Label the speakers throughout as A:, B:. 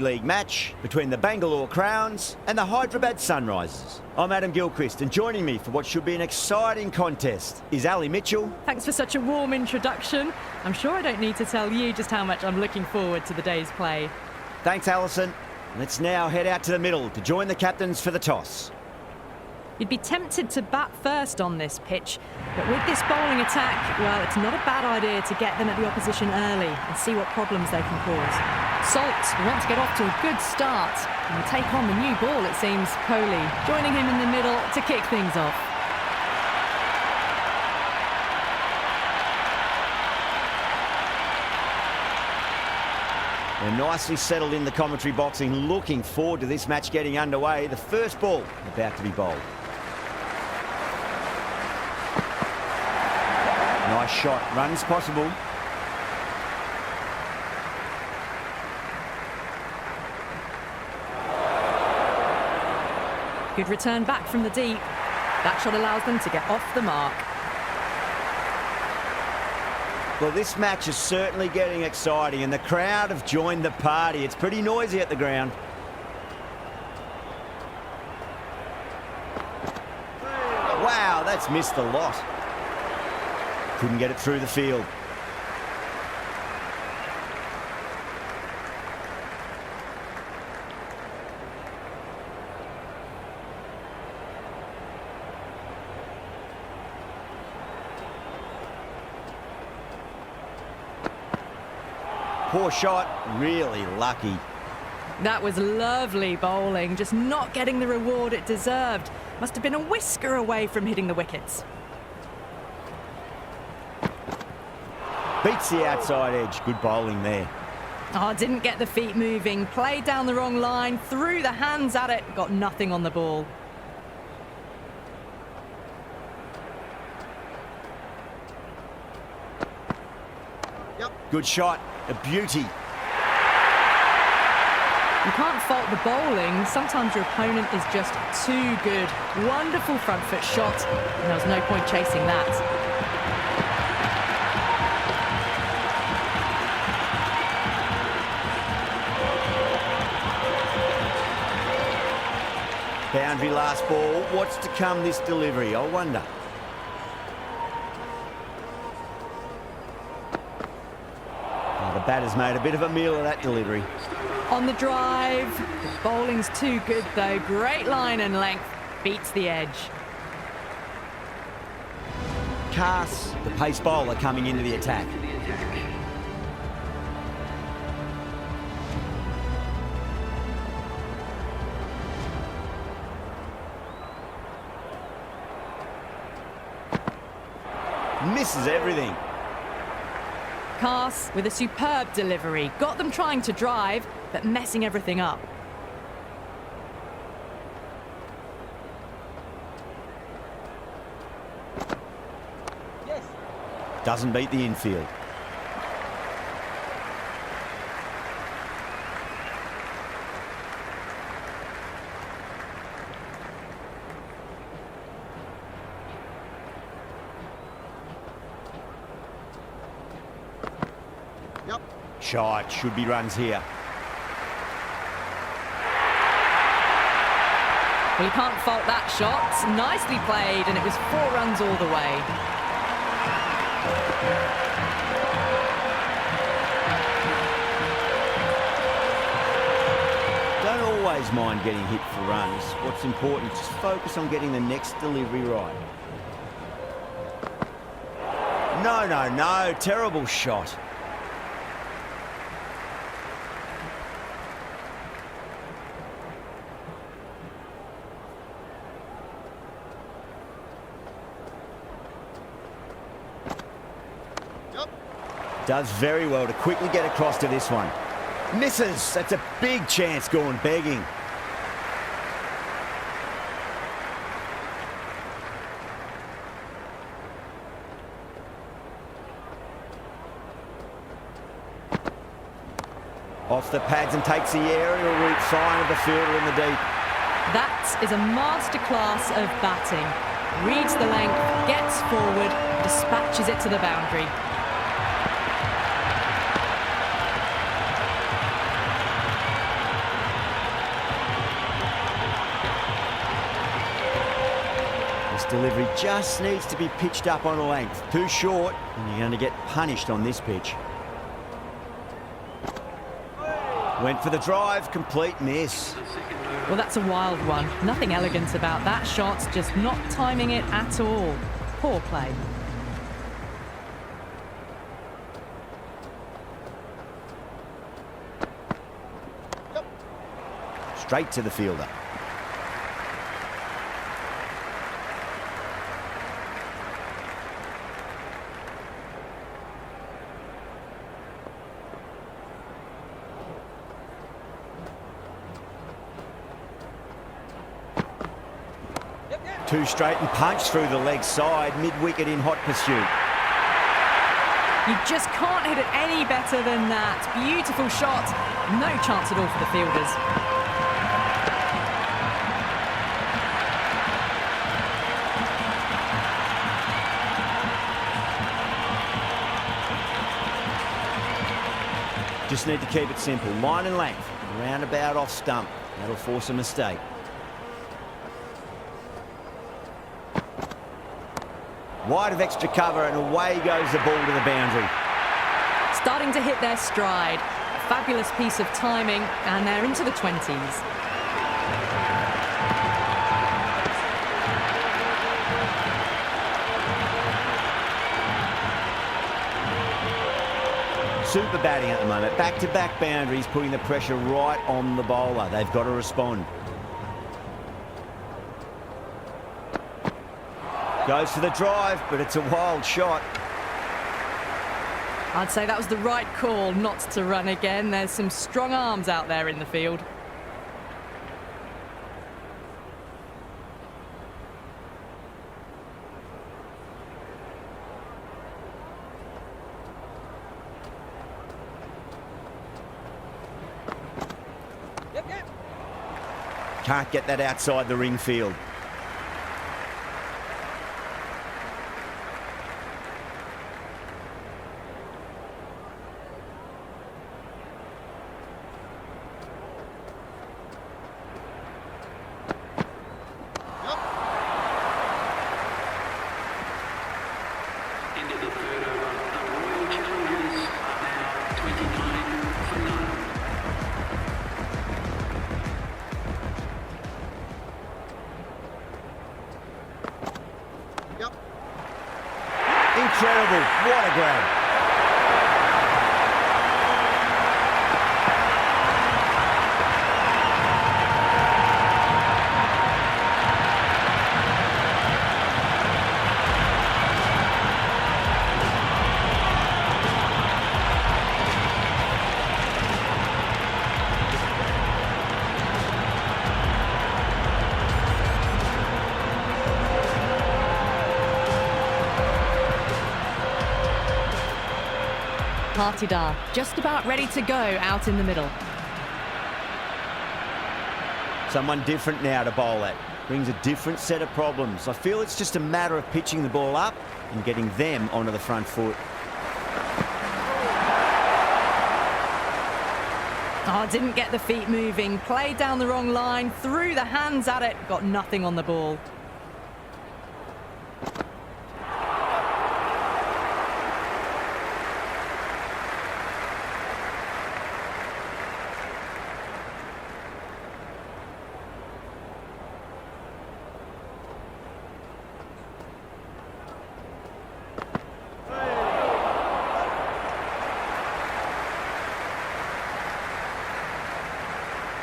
A: League match between the Bangalore Crowns and the Hyderabad Sunrisers. I'm Adam Gilchrist, and joining me for what should be an exciting contest is Ali Mitchell.
B: Thanks for such a warm introduction. I'm sure I don't need to tell you just how much I'm looking forward to the day's play.
A: Thanks, Alison. Let's now head out to the middle to join the captains for the toss.
B: You'd be tempted to bat first on this pitch, but with this bowling attack, well, it's not a bad idea to get them at the opposition early and see what problems they can cause. Salt want to get off to a good start and will take on the new ball, it seems. Kohli joining him in the middle to kick things off.
A: They're nicely settled in the commentary boxing, looking forward to this match getting underway. The first ball about to be bowled. Nice shot, runs possible.
B: Good return back from the deep. That shot allows them to get off the mark.
A: Well, this match is certainly getting exciting, and the crowd have joined the party. It's pretty noisy at the ground. Wow, that's missed the lot. Couldn't get it through the field. Poor shot, really lucky.
B: That was lovely bowling, just not getting the reward it deserved. Must have been a whisker away from hitting the wickets.
A: Beats the outside edge, good bowling there.
B: Oh, didn't get the feet moving, played down the wrong line, threw the hands at it, got nothing on the ball.
A: Good shot, a beauty.
B: You can't fault the bowling. Sometimes your opponent is just too good. Wonderful front foot shot, and there was no point chasing that.
A: Boundary last ball. What's to come this delivery, I wonder. The batter's made a bit of a meal of that delivery.
B: On the drive, the bowling's too good though. Great line and length, beats the edge.
A: Cass, the pace bowler, coming into the attack. Misses everything.
B: Cass with a superb delivery. Got them trying to drive, but messing everything up.
A: Yes. Doesn't beat the infield. Shot, should be runs here.
B: Well, you can't fault that shot. Nicely played, and it was 4 runs all the way.
A: Don't always mind getting hit for runs. What's important is just focus on getting the next delivery right. No, terrible shot. Does very well to quickly get across to this one. Misses. That's a big chance going begging. Off the pads and takes the aerial route, sign of the fielder in the deep.
B: That is a masterclass of batting. Reads the length, gets forward, dispatches it to the boundary.
A: delivery just needs to be pitched up on a length. Too short, and you're going to get punished on this pitch. Went for the drive, complete miss.
B: Well, that's a wild one. Nothing elegant about that shot, just not timing it at all. Poor play.
A: Straight to the fielder. Too straight and punch through the leg side, mid-wicket in hot pursuit.
B: You just can't hit it any better than that. Beautiful shot. No chance at all for the fielders.
A: Just need to keep it simple. Line and length. Roundabout off stump. That'll force a mistake. Wide of extra cover and away goes the ball to the boundary.
B: Starting to hit their stride. A fabulous piece of timing, and they're into the 20s.
A: Super batting at the moment. Back-to-back boundaries, putting the pressure right on the bowler. They've got to respond. Goes for the drive, but it's a wild shot.
B: I'd say that was the right call not to run again. There's some strong arms out there in the field.
A: Can't get that outside the ring field. Incredible. What a grab.
B: Partida just about ready to go out in the middle.
A: Someone different now to bowl at. Brings a different set of problems. I feel it's just a matter of pitching the ball up and getting them onto the front foot.
B: Oh, didn't get the feet moving. Played down the wrong line, threw the hands at it, got nothing on the ball.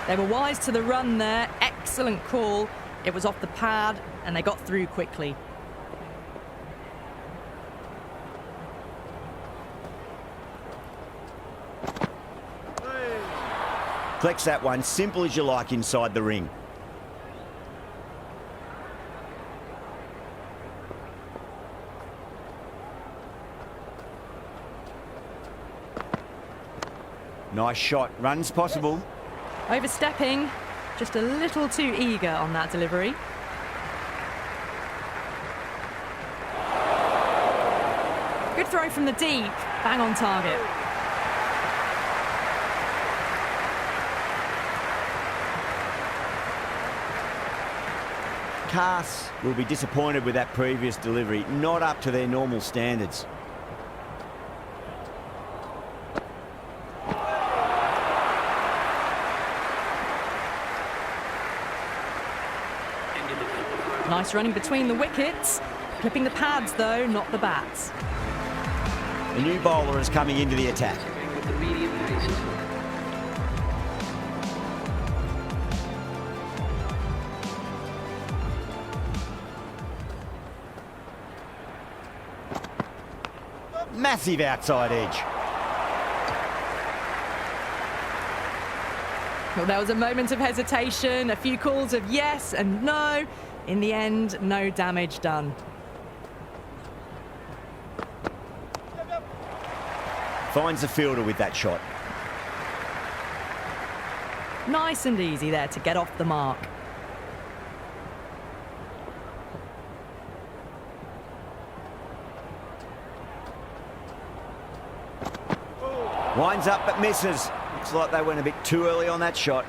B: They were wise to the run there. Excellent call. It was off the pad, and they got through quickly.
A: Flex that one, simple as you like inside the ring. Nice shot. Runs possible.
B: Overstepping, just a little too eager on that delivery. Good throw from the deep, bang on target.
A: casts will be disappointed with that previous delivery, not up to their normal standards.
B: Nice running between the wickets. Clipping the pads though, not the bats.
A: A new bowler is coming into the attack. Massive outside edge.
B: Well, there was a moment of hesitation, a few calls of yes and no. In the end, no damage done.
A: Finds the fielder with that shot.
B: Nice and easy there to get off the mark.
A: Winds up but misses. Looks like they went a bit too early on that shot.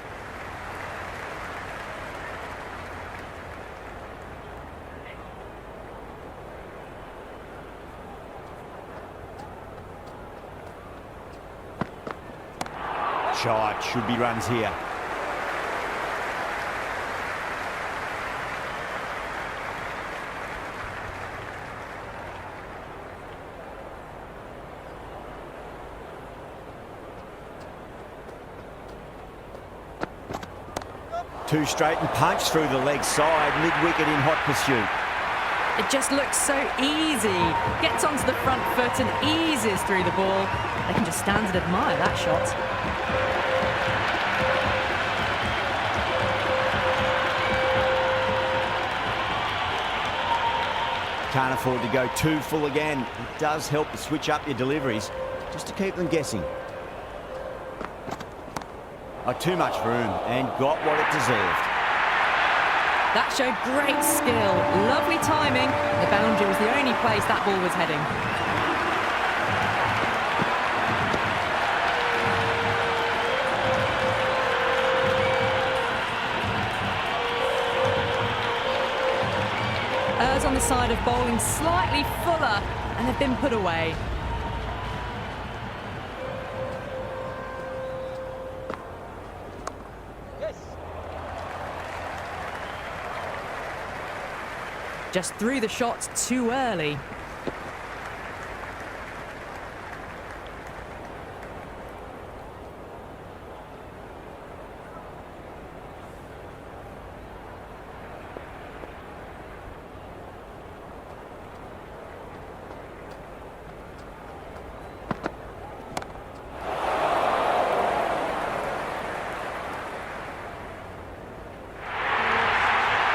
A: Shot, should be runs here. Two straight and punch through the leg side, mid-wicket in hot pursuit.
B: It just looks so easy. Gets onto the front foot and eases through the ball. They can just stand and admire that shot.
A: Can't afford to go too full again. It does help to switch up your deliveries, just to keep them guessing. Oh, too much room, and got what it deserved.
B: That showed great skill, lovely timing. The boundary was the only place that ball was heading. On the side of bowling slightly fuller and have been put away. Yes. Just threw the shots too early.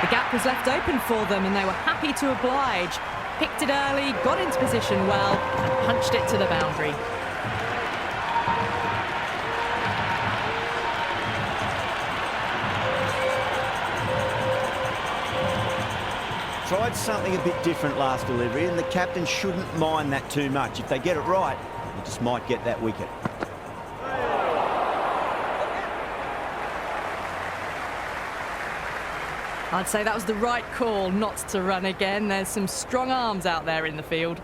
B: The gap was left open for them and they were happy to oblige. Picked it early, got into position well and punched it to the boundary.
A: Tried something a bit different last delivery and the captain shouldn't mind that too much. If they get it right, they just might get that wicket.
B: I'd say that was the right call not to run again. There's some strong arms out there in the field.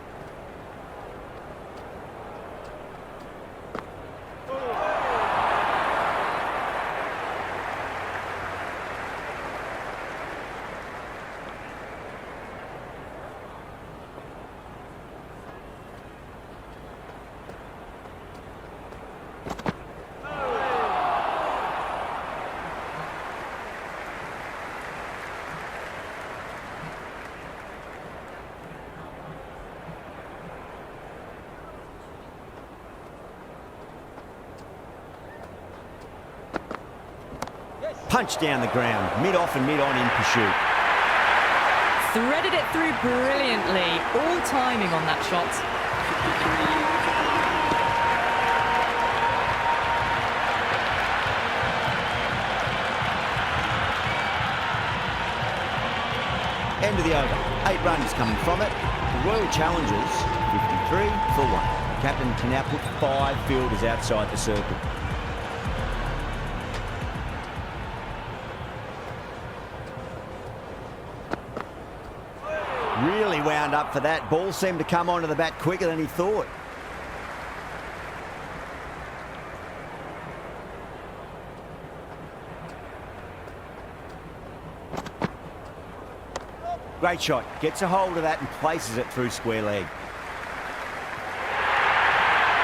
A: Punch down the ground, mid-off and mid-on in pursuit.
B: Threaded it through brilliantly. All timing on that shot.
A: End of the over. 8 runs coming from it. The Royal Challengers, 53 for 1. The captain can now put 5 fielders outside the circle. Really wound up for that. Ball seemed to come onto the bat quicker than he thought. Great shot. Gets a hold of that and places it through square leg.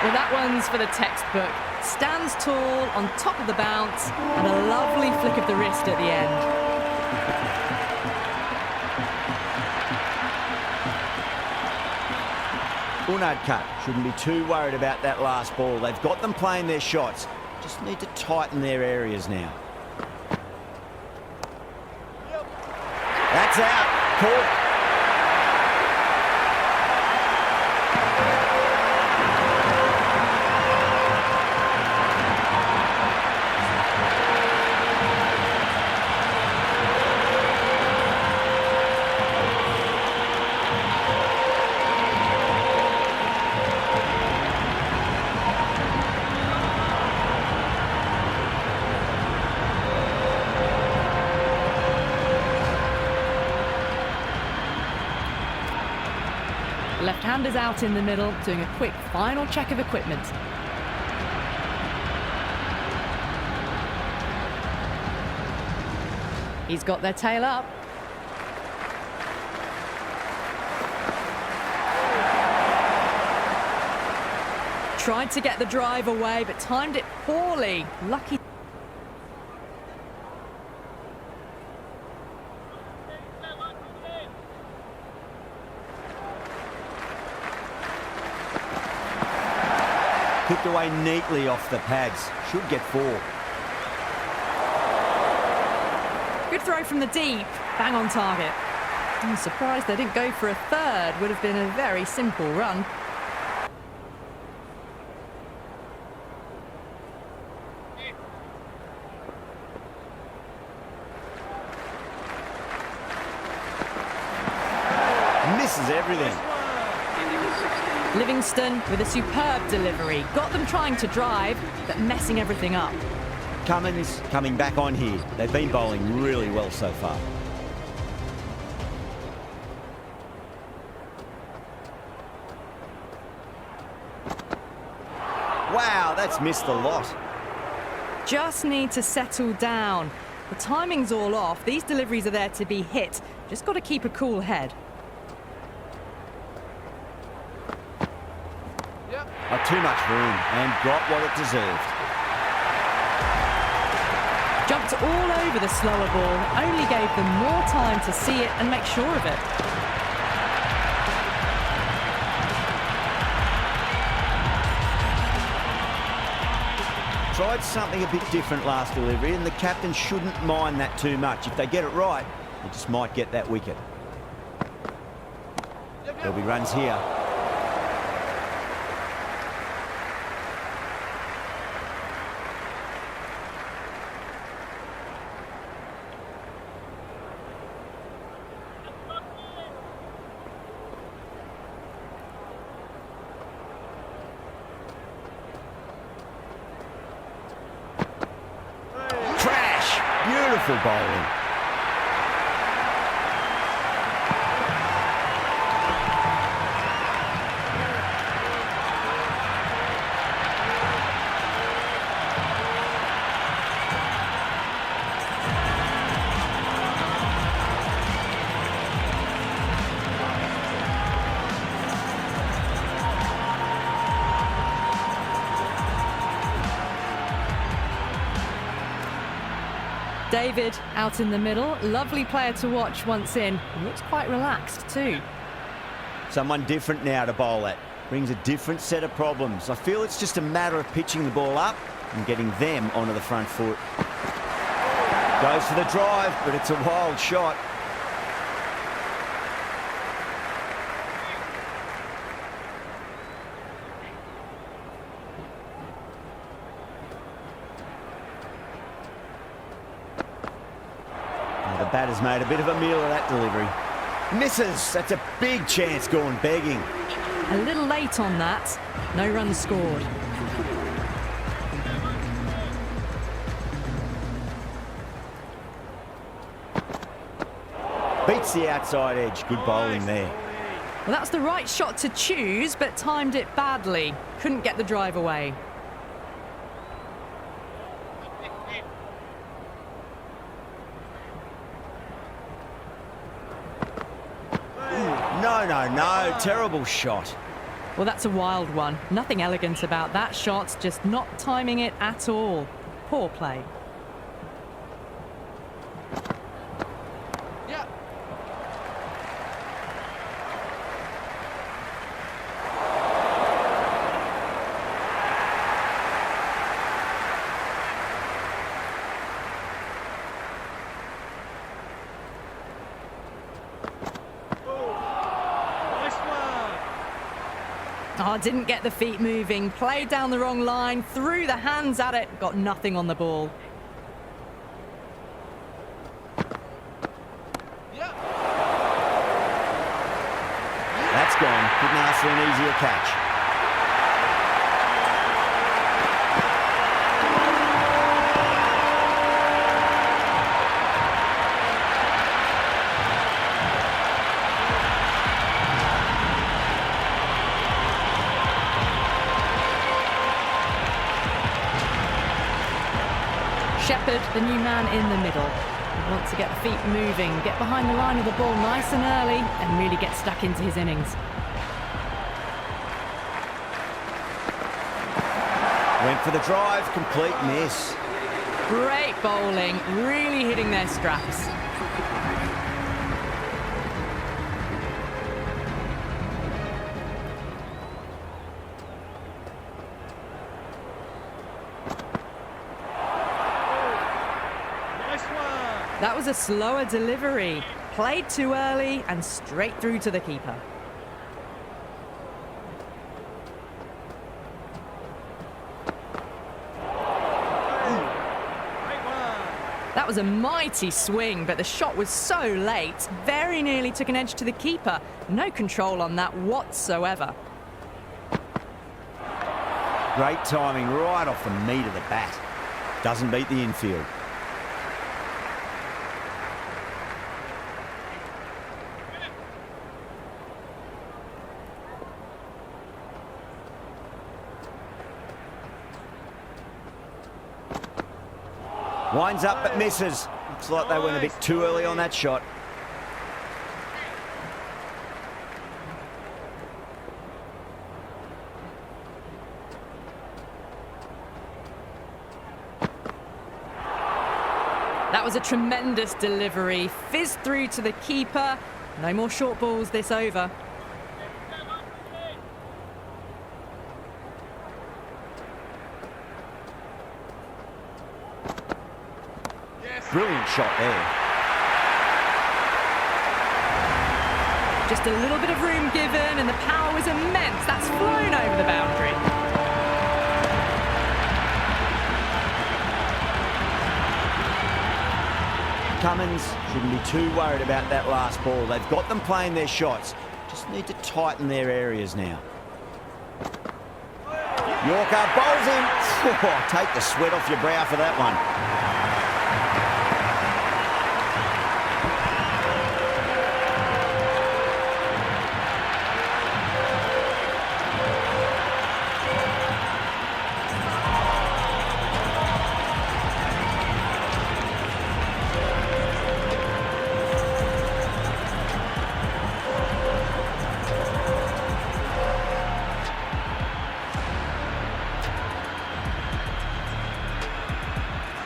B: Well, that one's for the textbook. Stands tall on top of the bounce and a lovely flick of the wrist at the end.
A: Unadkat shouldn't be too worried about that last ball. They've got them playing their shots. Just need to tighten their areas now. That's out. Caught.
B: Left-handers out in the middle, doing a quick final check of equipment. He's got their tail up. Tried to get the drive away, but timed it poorly. Lucky.
A: Kicked away neatly off the pads. Should get 4.
B: Good throw from the deep. Bang on target. I'm surprised they didn't go for a third. Would have been a very simple run.
A: Misses everything.
B: Livingston with a superb delivery. Got them trying to drive, but messing everything up.
A: Cummins coming back on here. They've been bowling really well so far. Wow, that's missed a lot.
B: Just need to settle down. The timing's all off. These deliveries are there to be hit. Just got to keep a cool head.
A: Too much room and got what it deserved.
B: Jumped all over the slower ball, only gave them more time to see it and make sure of it.
A: Tried something a bit different last delivery, and the captain shouldn't mind that too much. If they get it right, they just might get that wicket. There'll be runs here. Beautiful bowling.
B: David out in the middle. Lovely player to watch once in. He looks quite relaxed too.
A: Someone different now to bowl at. Brings a different set of problems. I feel it's just a matter of pitching the ball up and getting them onto the front foot. Goes for the drive, but it's a wild shot. The batter's made a bit of a meal of that delivery. Misses. That's a big chance gone begging.
B: A little late on that. No runs scored.
A: Beats the outside edge. Good bowling there.
B: Well, that's the right shot to choose, but timed it badly. Couldn't get the drive away.
A: No. Terrible shot.
B: Well, that's a wild one. Nothing elegant about that shot, just not timing it at all. Poor play.
C: Yeah.
B: Oh, didn't get the feet moving. Played down the wrong line, threw the hands at it, got nothing on the ball.
A: That's gone. Couldn't ask for an easier catch.
B: Shepherd, the new man in the middle. He wants to get the feet moving, get behind the line of the ball nice and early, and really get stuck into his innings.
A: Went for the drive, complete miss.
B: Great bowling, really hitting their straps. That was a slower delivery. Played too early and straight through to the keeper. That was a mighty swing, but the shot was so late. Very nearly took an edge to the keeper. No control on that whatsoever.
A: Great timing right off the meat of the bat. Doesn't beat the infield. Winds up but misses. Looks like they went a bit too early on that shot.
B: That was a tremendous delivery. Fizzed through to the keeper. No more short balls this over.
A: Brilliant shot there.
B: Just a little bit of room given and the power was immense. That's flown over the boundary.
A: Cummins shouldn't be too worried about that last ball. They've got them playing their shots. Just need to tighten their areas now. Yorker bowls him. Oh, take the sweat off your brow for that one.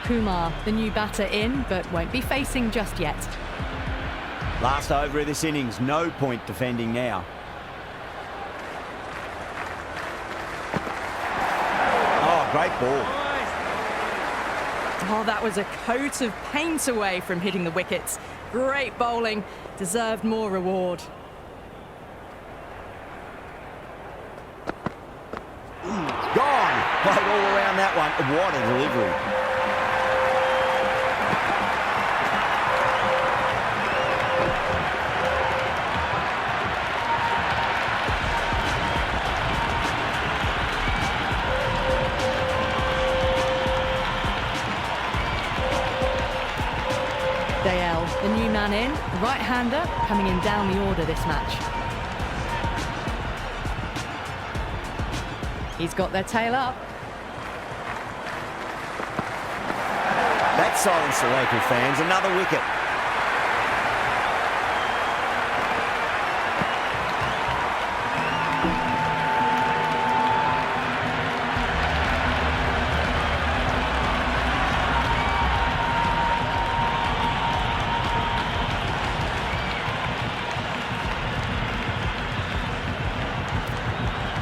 B: Kumar, the new batter in, but won't be facing just yet.
A: Last over of this innings, no point defending now. Oh, great ball.
B: Oh, that was a coat of paint away from hitting the wickets. Great bowling, deserved more reward.
A: Gone. Played all around that one. What a delivery.
B: The new man man in, right-hander coming in down the order this match. He's got their tail up.
A: That silenced the local fans. Another wicket.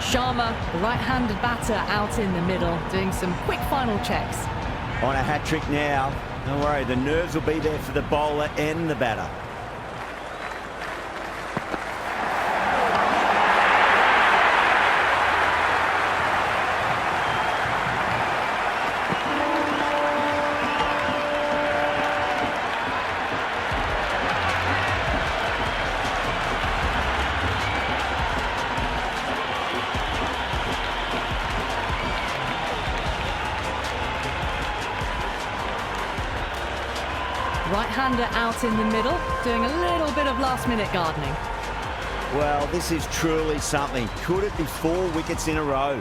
B: Sharma, the right-handed batter, out in the middle, doing some quick final checks.
A: On a hat-trick now. Don't worry, the nerves will be there for the bowler and the batter.
B: Right-hander out in the middle, doing a little bit of last-minute gardening.
A: Well, this is truly something. Could it be 4 wickets in a row?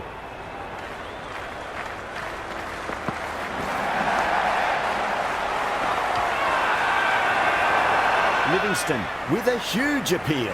A: Livingston with a huge appeal.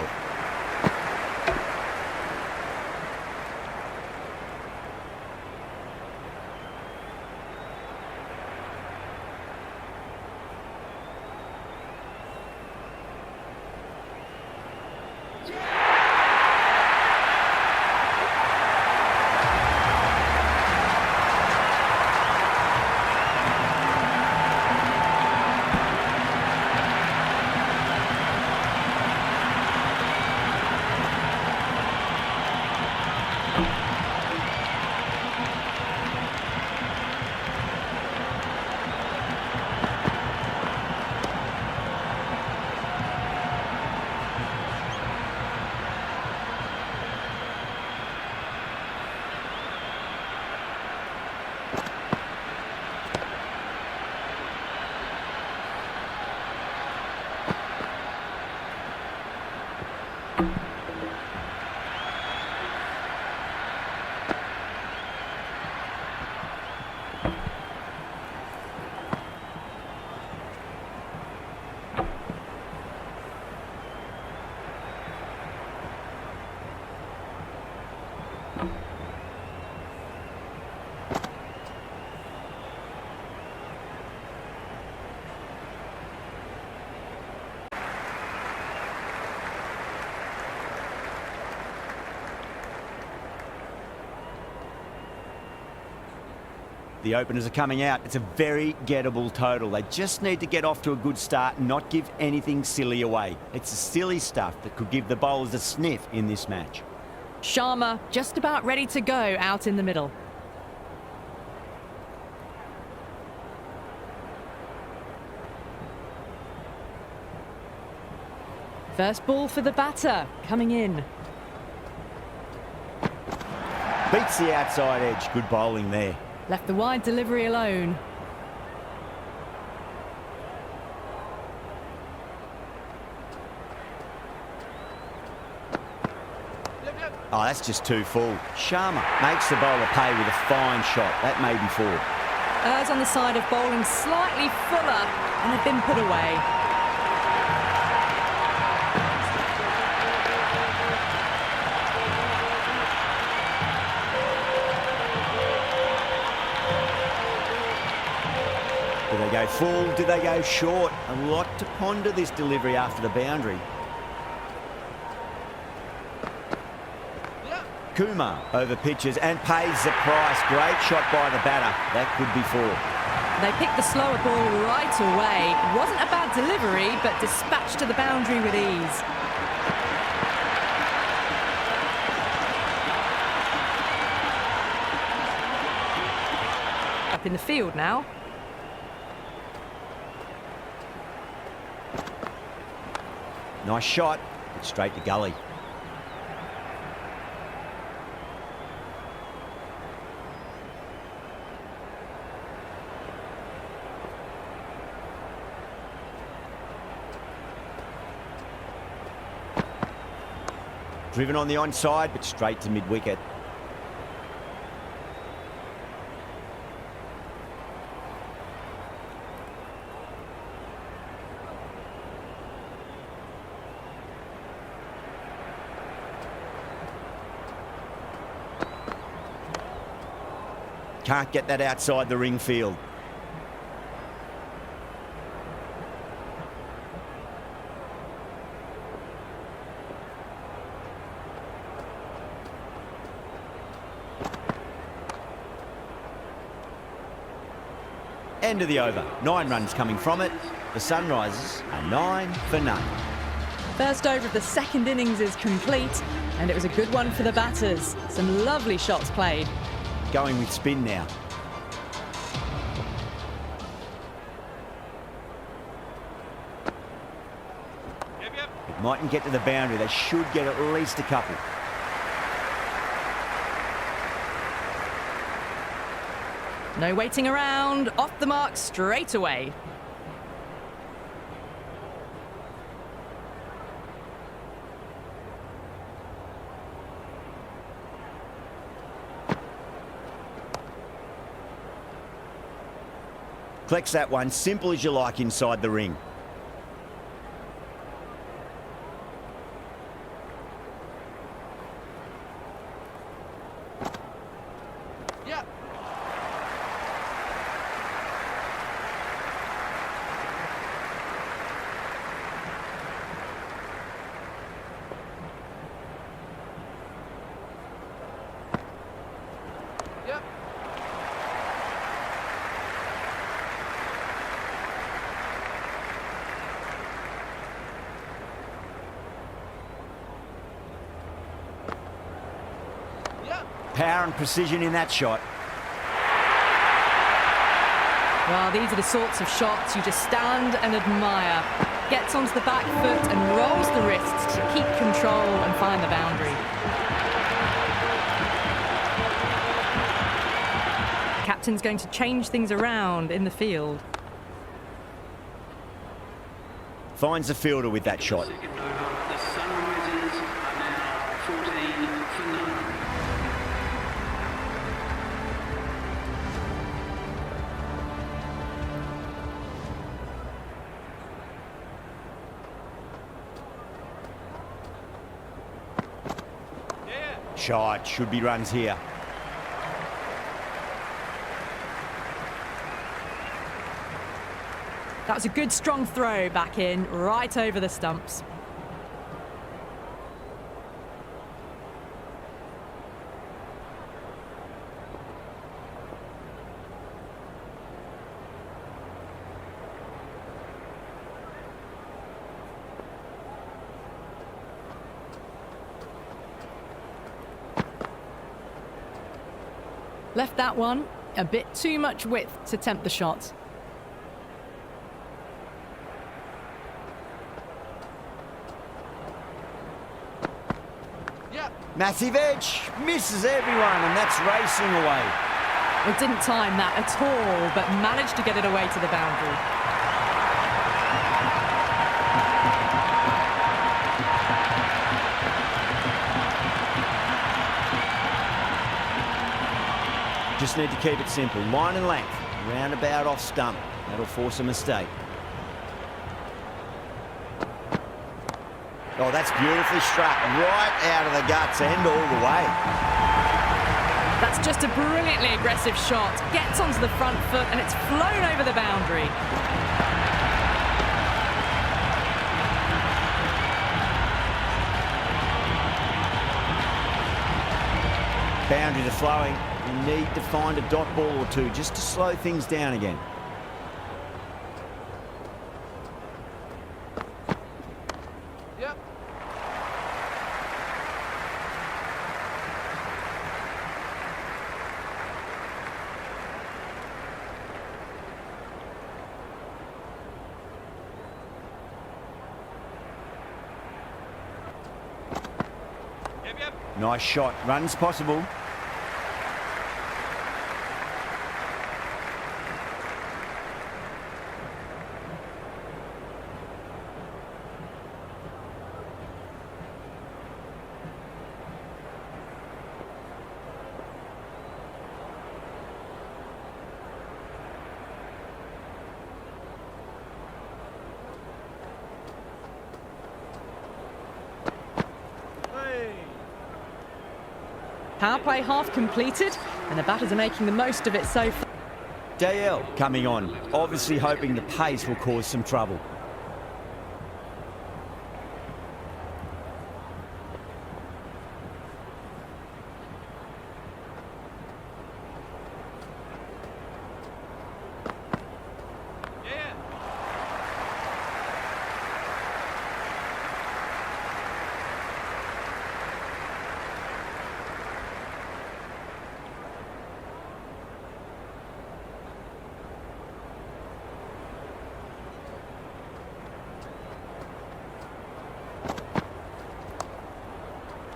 A: The openers are coming out. It's a very gettable total. They just need to get off to a good start and not give anything silly away. It's the silly stuff that could give the bowlers a sniff in this match.
B: Sharma just about ready to go out in the middle. First ball for the batter, coming in.
A: Beats the outside edge. Good bowling there.
B: Left the wide delivery alone.
A: Oh, that's just too full. Sharma makes the bowler pay with a fine shot. That may be 4.
B: Errs on the side of bowling slightly fuller, and they've been put away.
A: Do they go full? Do they go short? A lot to ponder this delivery after the boundary. Kumar over pitches and pays the price. Great shot by the batter. That could be 4.
B: They picked the slower ball right away. It wasn't a bad delivery, but dispatched to the boundary with ease. Up in the field now.
A: Nice shot, but straight to gully. Driven on the onside, but straight to mid-wicket. Can't get that outside the ring field. End of the over. 9 runs coming from it. The Sunrisers are 9 for none.
B: First over of the second innings is complete, and it was a good one for the batters. Some lovely shots played.
A: Going with spin now. It mightn't get to the boundary. They should get at least a couple.
B: No waiting around, off the mark straight away.
A: Collects that one, simple as you like inside the ring.
C: Yeah. Yeah.
A: Power and precision in that shot.
B: Well, these are the sorts of shots you just stand and admire. Gets onto the back foot and rolls the wrists to keep control and find the boundary. Captain's going to change things around in the field.
A: Finds the fielder with that shot.
C: Second over, the Sunrisers are now 14 for none.
A: Shot, should be runs here.
B: That was a good strong throw back in, right over the stumps. Left that one a bit too much width to tempt the shot.
C: Yeah.
A: Massive edge, misses everyone, and that's racing away.
B: It didn't time that at all, but managed to get it away to the boundary.
A: Just need to keep it simple. Line and length, roundabout off stump. That'll force a mistake. Oh, that's beautifully struck. Right out of the guts and all the way.
B: That's just a brilliantly aggressive shot. Gets onto the front foot and it's flown over the boundary.
A: Boundaries are flowing. You need to find a dot ball or two just to slow things down again.
C: Yep. Yep.
A: Nice shot. Runs possible.
B: Power play half completed, and the batters are making the most of it so far.
A: Dale coming on, obviously hoping the pace will cause some trouble.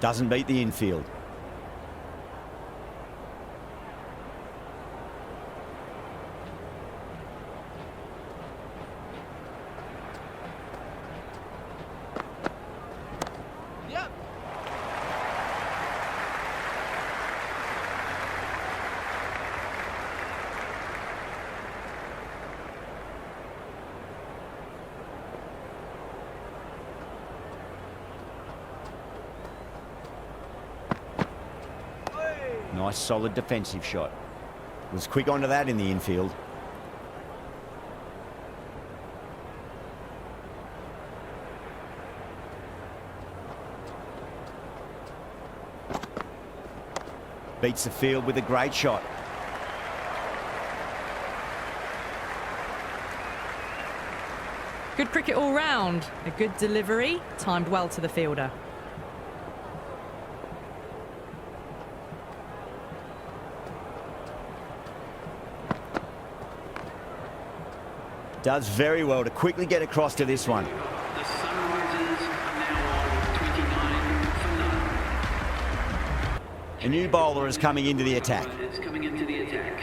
A: Doesn't beat the infield. Nice solid defensive shot. Was quick onto that in the infield. Beats the field with a great shot.
B: Good cricket all round. A good delivery, timed well to the fielder.
A: Does very well to quickly get across to this one.
C: The Sunrisers are now 29 for none.
A: A new bowler is coming into the attack.
C: It's coming into the attack.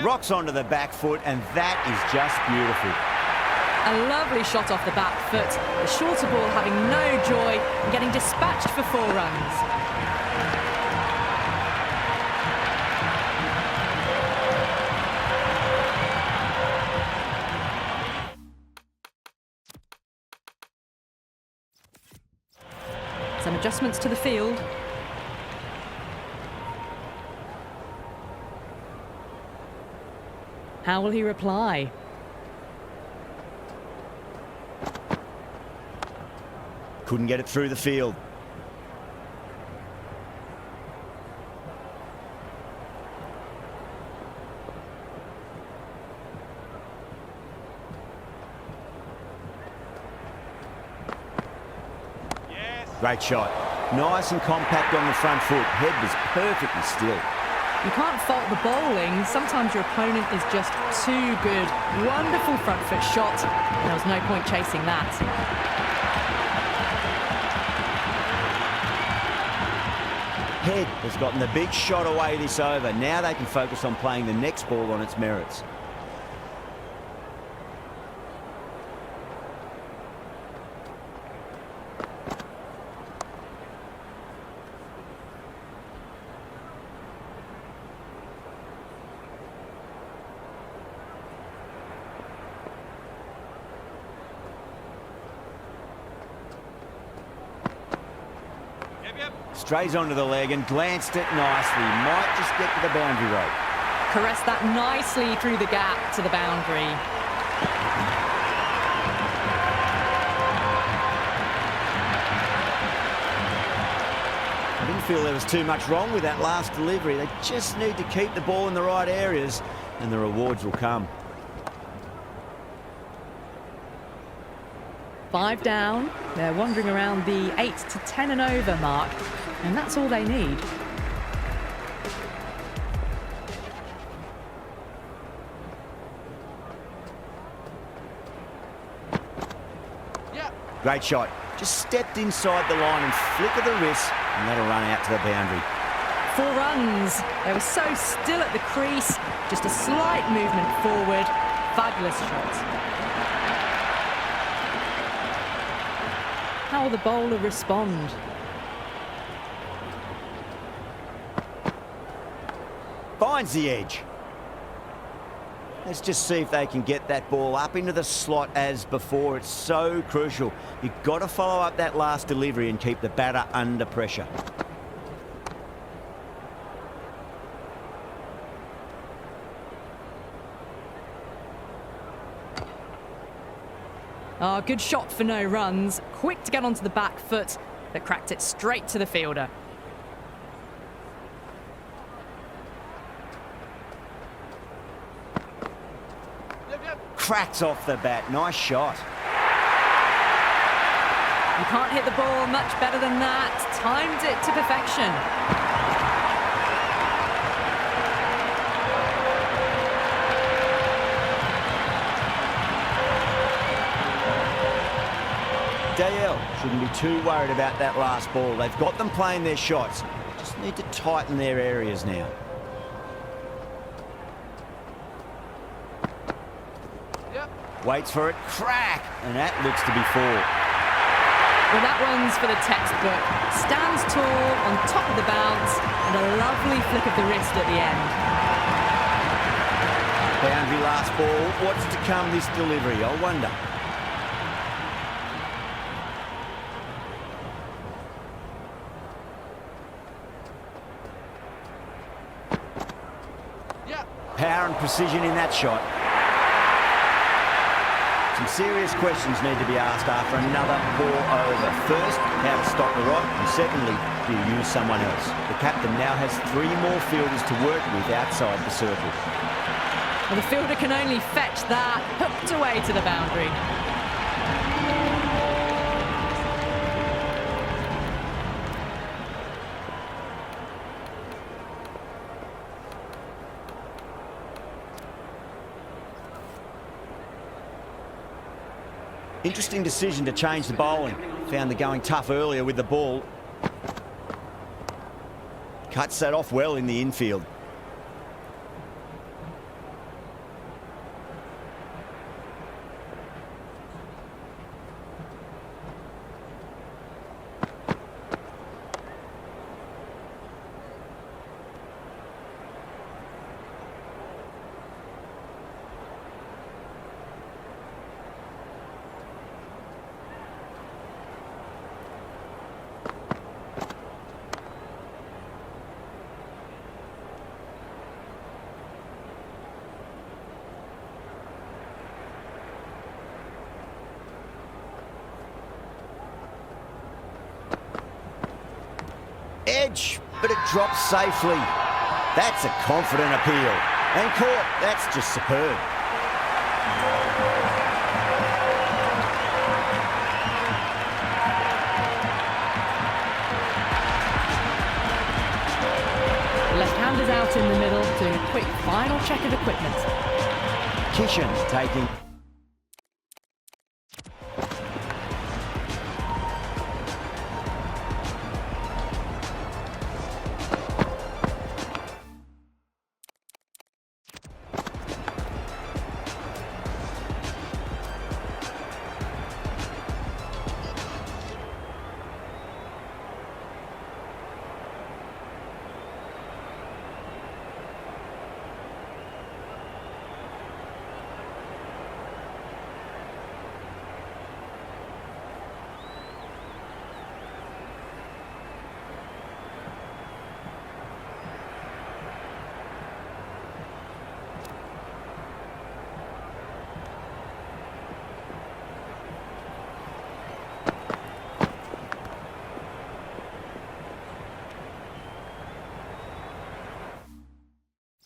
A: Rocks onto the back foot, and that is just beautiful.
B: A lovely shot off the back foot. The shorter ball having no joy and getting dispatched for 4 runs. Some adjustments to the field. How will he reply?
A: Couldn't get it through the field. Great shot. Nice and compact on the front foot. Head was perfectly still.
B: You can't fault the bowling. Sometimes your opponent is just too good. Wonderful front foot shot. There was no point chasing that.
A: Head has gotten the big shot away this over. Now they can focus on playing the next ball on its merits. Strays onto the leg and glanced it nicely. Might just get to the boundary rope.
B: Caressed that nicely through the gap to the boundary.
A: I didn't feel there was too much wrong with that last delivery. They just need to keep the ball in the right areas and the rewards will come.
B: 5 down. They're wandering around the 8 to 10 and over mark, and that's all they need.
A: Great shot. Just stepped inside the line and flick of the wrist and let her run out to the boundary.
B: 4 runs. They were so still at the crease. Just a slight movement forward. Fabulous shot. How will the bowler respond?
A: Finds the edge. Let's just see if they can get that ball up into the slot as before. It's so crucial. You've got to follow up that last delivery and keep the batter under pressure.
B: Oh, good shot for no runs. Quick to get onto the back foot, but cracked it straight to the fielder.
A: Cracks off the bat. Nice shot.
B: You can't hit the ball much better than that. Timed it to perfection.
A: DL shouldn't be too worried about that last ball. They've got them playing their shots. Just need to tighten their areas now. Waits for it, crack, and that looks to be four.
B: Well, that one's for the textbook. Stands tall on top of the bounce, and a lovely flick of the wrist at the end.
A: Boundary last ball. What's to come this delivery? I wonder. Power and precision in that shot. Some serious questions need to be asked after another poor over. First, how to stop the rot, and secondly, do you use someone else? The captain now has 3 more fielders to work with outside the circle.
B: Well, the fielder can only fetch that, hooked away to the boundary.
A: Interesting decision to change the bowling. Found the going tough earlier with the ball. Cuts that off well in the infield. Edge, but it drops safely. That's a confident appeal. And caught. That's just superb.
B: Left-handers out in the middle, doing a quick final check of equipment.
A: Kishan taking...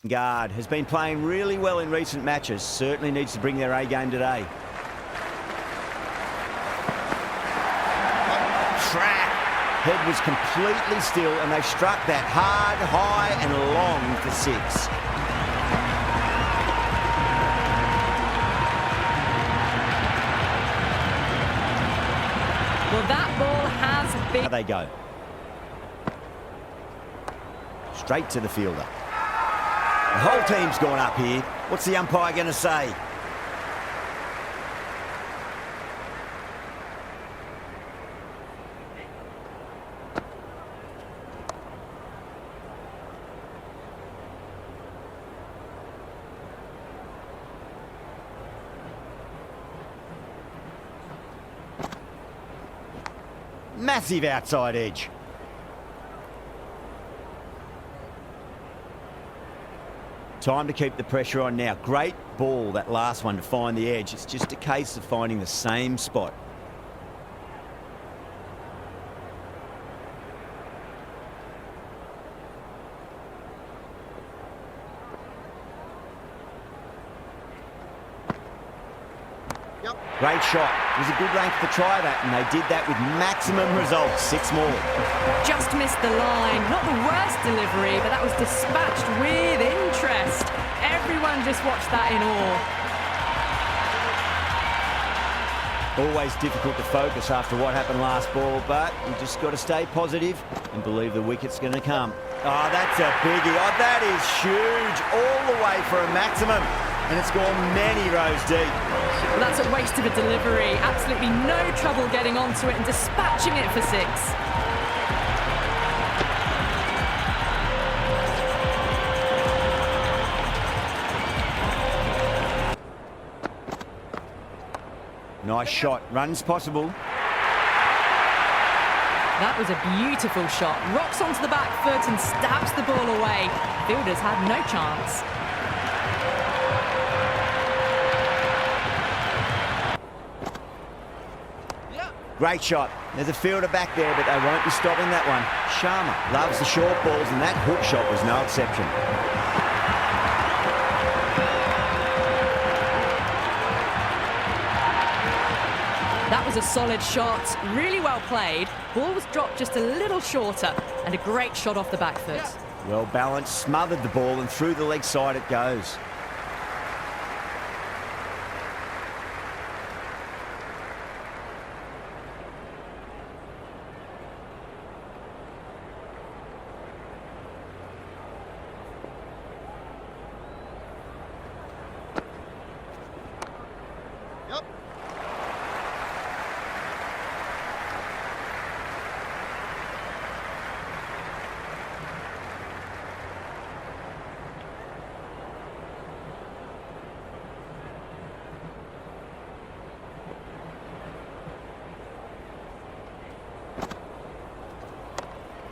A: Guard has been playing really well in recent matches. Certainly needs to bring their A game today. Track. Head was completely still and they struck that hard, high and long for 6.
B: Well, that ball has been...
A: There they go. Straight to the fielder. The whole team's gone up here. What's the umpire going to say? Massive outside edge. Time to keep the pressure on now. Great ball, that last one, to find the edge. It's just a case of finding the same spot. Great shot. It was a good length to try that, and they did that with maximum results. 6 more.
B: Just missed the line. Not the worst delivery, but that was dispatched with interest. Everyone just watched that in awe.
A: Always difficult to focus after what happened last ball, but you just got to stay positive and believe the wicket's going to come. Oh, that's a biggie. Oh, that is huge. All the way for a maximum, and it's gone many rows deep.
B: Well, that's a waste of a delivery. Absolutely no trouble getting onto it and dispatching it for 6.
A: Nice shot. Runs possible.
B: That was a beautiful shot. Rocks onto the back foot and stabs the ball away. Fielders had no chance.
A: Great shot. There's a fielder back there, but they won't be stopping that one. Sharma loves the short balls, and that hook shot was no exception.
B: That was a solid shot, really well played. Ball was dropped just a little shorter, and a great shot off the back foot.
A: Well balanced, smothered the ball, and through the leg side it goes.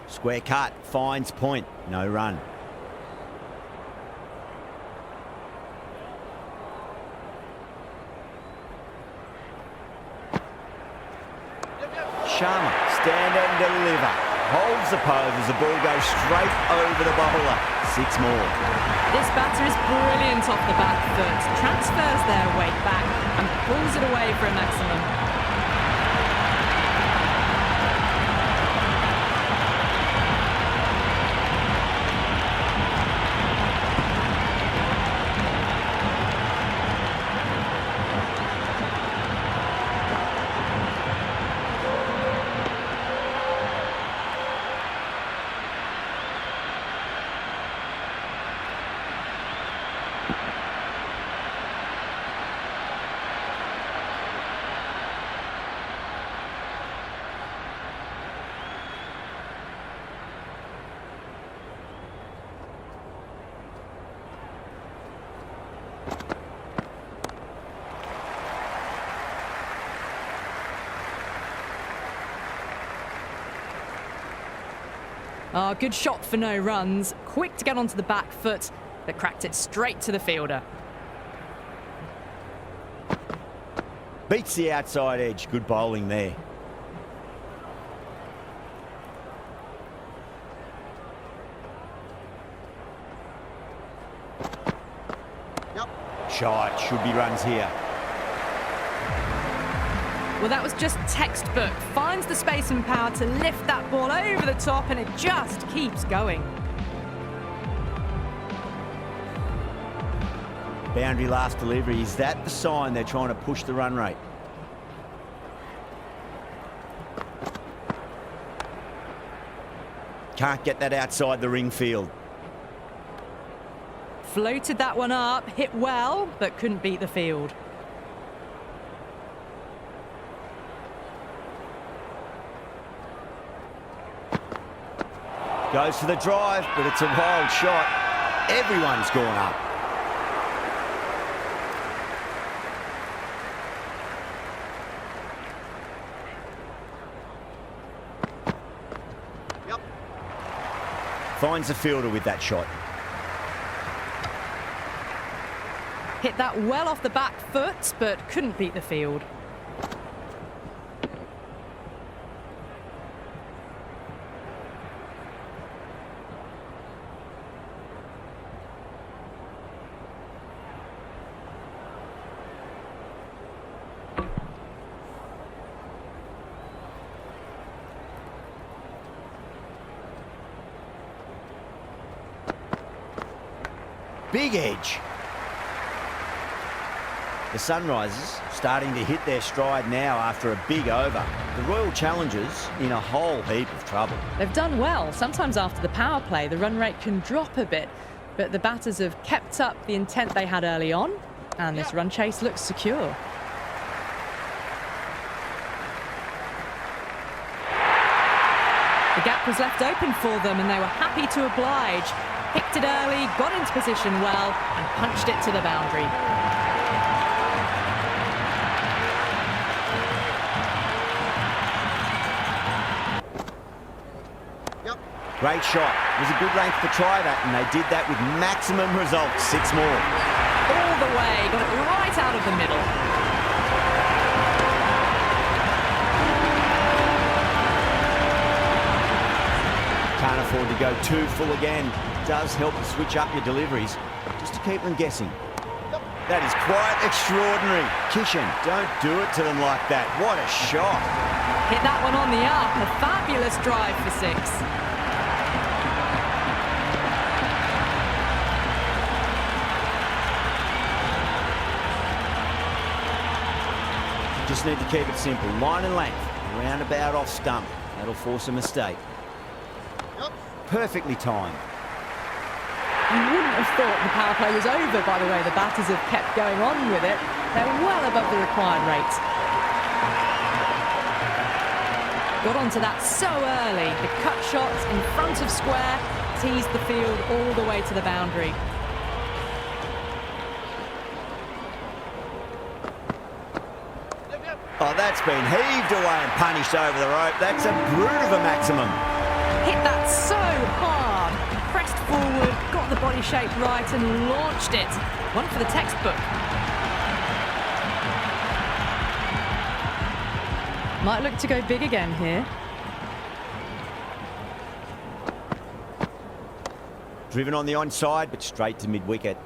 A: Square cut, finds point, no run. Sharma, stand and deliver. Holds the pose as the ball goes straight over the bowler. 6 more.
B: This batter is brilliant off the back foot. Transfers their weight back and pulls it away for a maximum. Oh, good shot for no runs. Quick to get onto the back foot, but cracked it straight to the fielder.
A: Beats the outside edge. Good bowling there. Shot. Should be runs here.
B: Well, that was just textbook. Finds the space and power to lift that ball over the top, and it just keeps going.
A: Boundary last delivery. Is that the sign they're trying to push the run rate? Can't get that outside the ring field.
B: Floated that one up, hit well, but couldn't beat the field.
A: Goes for the drive, but it's a wild shot. Everyone's gone up. Finds the fielder with that shot.
B: Hit that well off the back foot, but couldn't beat the field.
A: Big edge. The Sunrisers starting to hit their stride now after a big over. The Royal Challengers in a whole heap of trouble.
B: They've done well. Sometimes after the power play, the run rate can drop a bit, but the batters have kept up the intent they had early on, and this run chase looks secure. The gap was left open for them, and they were happy to oblige. Picked it early, got into position well, and punched it to the boundary.
A: Great shot. It was a good length to try that, and they did that with maximum results. 6 more.
B: All the way, got it right out of the middle.
A: Can't afford to go too full again. Does help to switch up your deliveries, just to keep them guessing. That is quite extraordinary. Kishan, don't do it to them like that. What a shot.
B: Hit that one on the up. A fabulous drive for 6.
A: Just need to keep it simple. Line and length. Roundabout off stump. That'll force a mistake. Perfectly timed.
B: You wouldn't have thought the power play was over by the way the batters have kept going on with it. They're well above the required rate. Got onto that so early. The cut shot in front of square teased the field all the way to the boundary.
A: Oh, that's been heaved away and punished over the rope. That's a brute of a maximum.
B: Hit that so hard. Pressed forward, got the body shape right and launched it. One for the textbook. Might look to go big again here.
A: Driven on the onside, but straight to mid-wicket.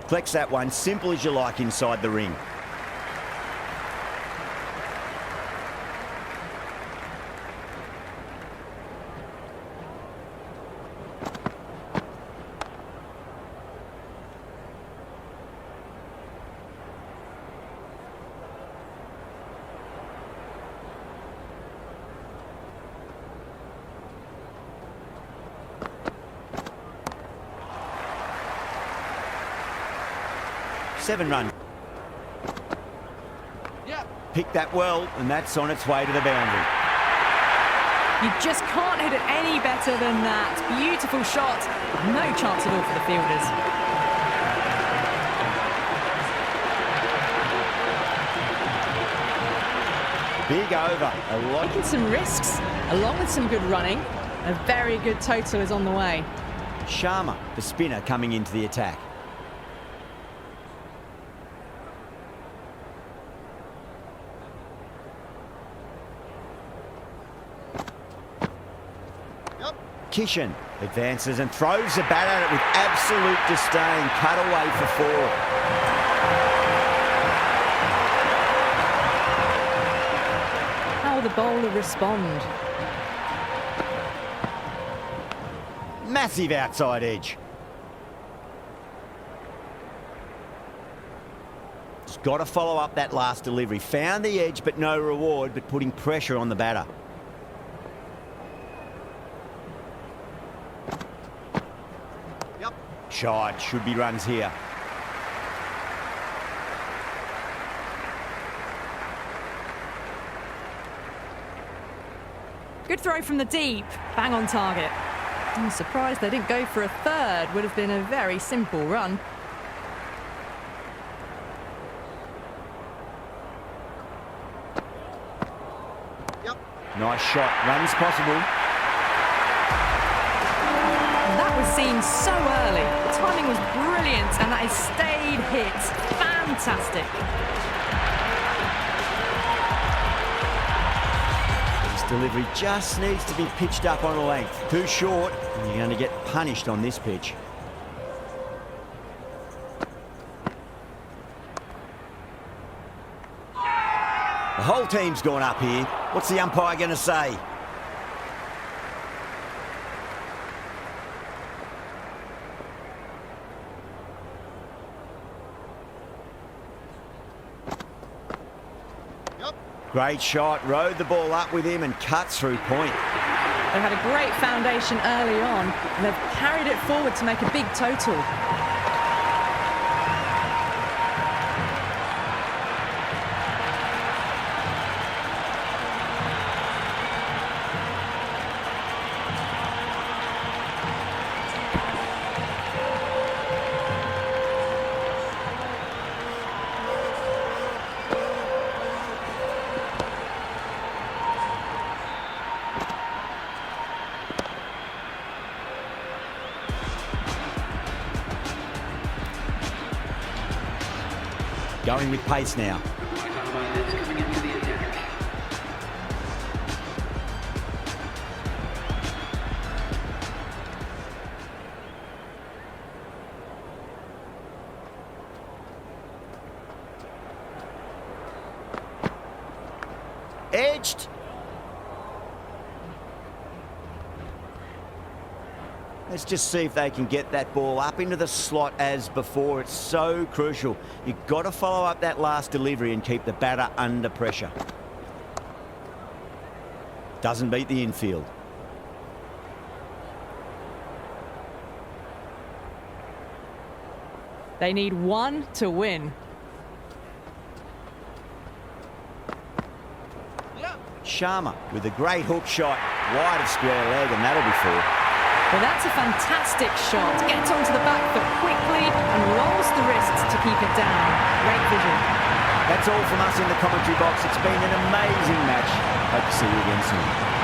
A: Flex that one, simple as you like inside the ring. Seven run. Picked that well, and that's on its way to the boundary.
B: You just can't hit it any better than that. Beautiful shot. No chance at all for the fielders.
A: Big over. A lot.
B: Taking some risks, along with some good running. A very good total is on the way.
A: Sharma, the spinner, coming into the attack. Kishan advances and throws the bat at it with absolute disdain. Cut away for 4.
B: How will the bowler respond?
A: Massive outside edge. Just got to follow up that last delivery. Found the edge, but no reward, but putting pressure on the batter. Shot, should be runs here.
B: Good throw from the deep, bang on target. I'm surprised they didn't go for a third, would have been a very simple run.
A: Nice shot, runs possible.
B: That was seen so early. The timing was brilliant and that is stayed hit. Fantastic.
A: This delivery just needs to be pitched up on a length. Too short, and you're going to get punished on this pitch. The whole team's gone up here. What's the umpire going to say? Great shot, rode the ball up with him and cuts through point.
B: They had a great foundation early on and they've carried it forward to make a big total.
A: Going with pace now.
C: Coming into the attack.
A: Edged. Let's just see if they can get that ball up into the slot as before. It's so crucial. You've got to follow up that last delivery and keep the batter under pressure. Doesn't beat the infield.
B: They need one to win.
A: Sharma with a great hook shot, wide of square leg, and that'll be four.
B: Well, that's a fantastic shot. Gets onto the back foot quickly and rolls the wrists to keep it down. Great vision.
A: That's all from us in the commentary box. It's been an amazing match. Hope to see you again soon.